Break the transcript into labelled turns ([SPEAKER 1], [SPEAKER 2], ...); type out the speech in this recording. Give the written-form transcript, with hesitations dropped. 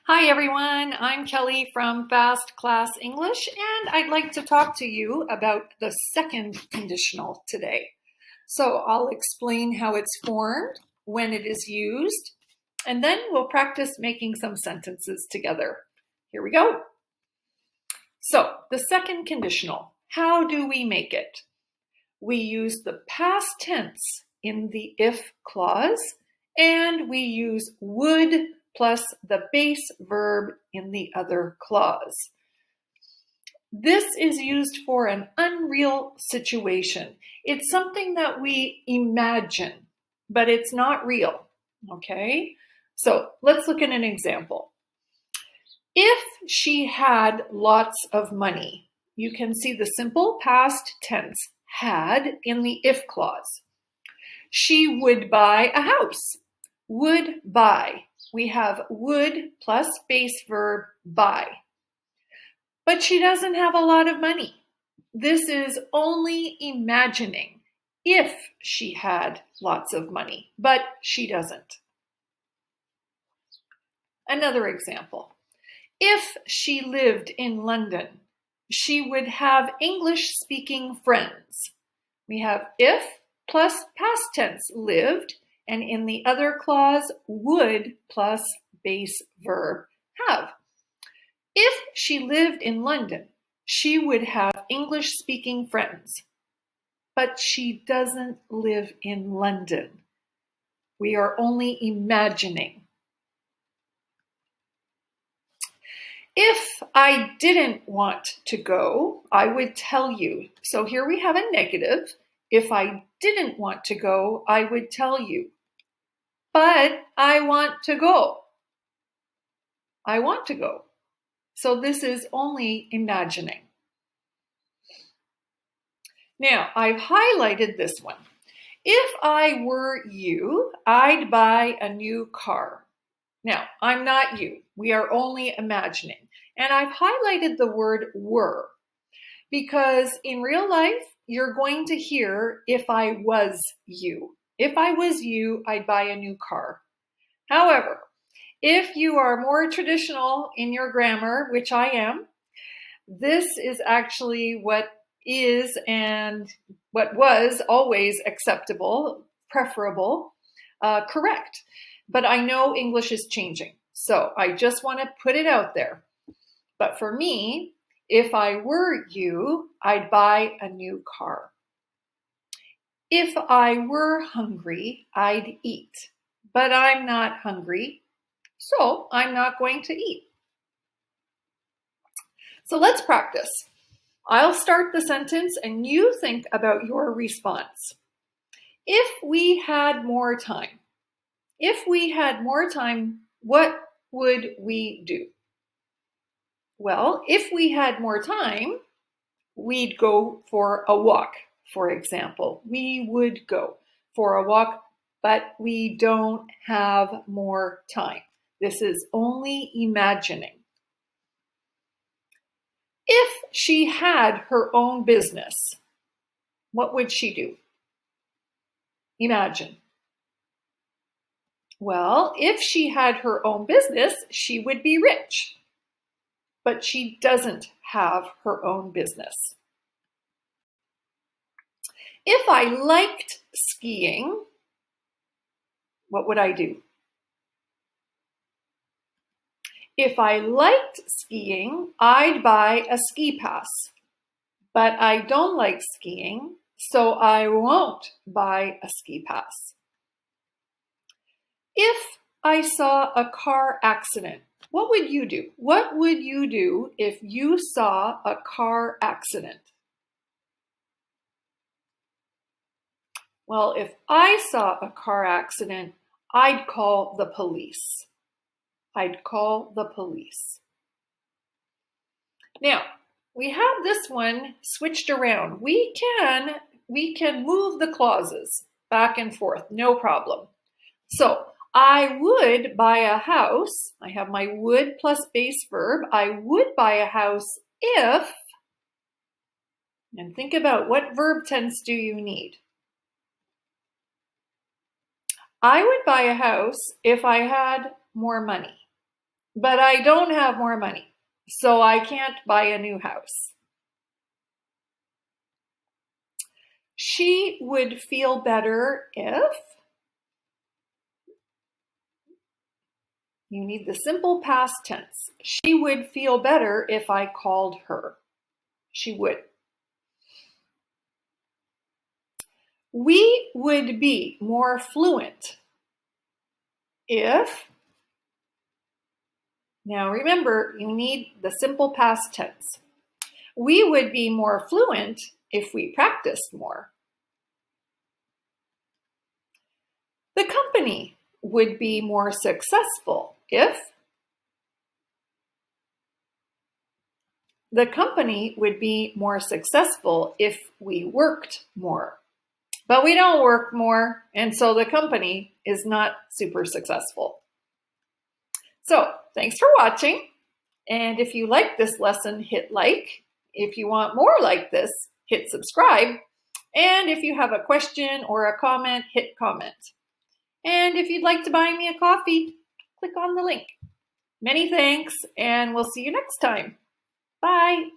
[SPEAKER 1] Hi everyone, I'm Kelly from Fast Class English, and I'd like to talk to you about the second conditional today. So I'll explain how it's formed, when it is used, and then we'll practice making some sentences together. Here we go. So the second conditional, how do we make it? We use the past tense in the if clause, and we use would plus the base verb in the other clause. This is used for an unreal situation. It's something that we imagine, but it's not real, okay? So let's look at an example. If she had lots of money, you can see the simple past tense had in the if clause. She would buy a house. Would buy. We have would plus base verb buy. But she doesn't have a lot of money. This is only imagining if she had lots of money, but she doesn't. Another example. If she lived in London, she would have English-speaking friends. We have if plus past tense lived, and in the other clause, would plus base verb have. If she lived in London, she would have English-speaking friends. But she doesn't live in London. We are only imagining. If I didn't want to go, I would tell you. So here we have a negative. If I didn't want to go, I would tell you. But I want to go. I want to go. So this is only imagining. Now, I've highlighted this one. If I were you, I'd buy a new car. Now, I'm not you. We are only imagining. And I've highlighted the word were because in real life, you're going to hear if I was you. If I was you, I'd buy a new car. However, if you are more traditional in your grammar, which I am, this is actually what is and what was always acceptable, preferable, correct. But I know English is changing, so I just want to put it out there. But for me, if I were you, I'd buy a new car. If I were hungry, I'd eat. But I'm not hungry, so I'm not going to eat. So let's practice. I'll start the sentence and you think about your response. If we had more time, what would we do? Well, if we had more time, we'd go for a walk, for example. We would go for a walk, but we don't have more time. This is only imagining. If she had her own business, what would she do? Imagine. Well, if she had her own business, she would be rich. But she doesn't have her own business. If I liked skiing, what would I do? If I liked skiing, I'd buy a ski pass. But I don't like skiing, so I won't buy a ski pass. If I saw a car accident, what would you do? What would you do if you saw a car accident? Well, if I saw a car accident, I'd call the police. I'd call the police. Now, we have this one switched around. We can move the clauses back and forth, no problem. So, I would buy a house. I have my would plus base verb. I would buy a house if, and think about what verb tense do you need? I would buy a house if I had more money. but I don't have more money, so I can't buy a new house. She would feel better if. You need the simple past tense. She would feel better if I called her. She would. We would be more fluent if. Now remember, you need the simple past tense. We would be more fluent if we practiced more. The company would be more successful if. The company would be more successful if we worked more. But we don't work more, and so the company is not super successful. So, thanks for watching. And if you like this lesson, hit like. If you want more like this, hit subscribe. And if you have a question or a comment, hit comment. And if you'd like to buy me a coffee, click on the link. Many thanks, and we'll see you next time. Bye.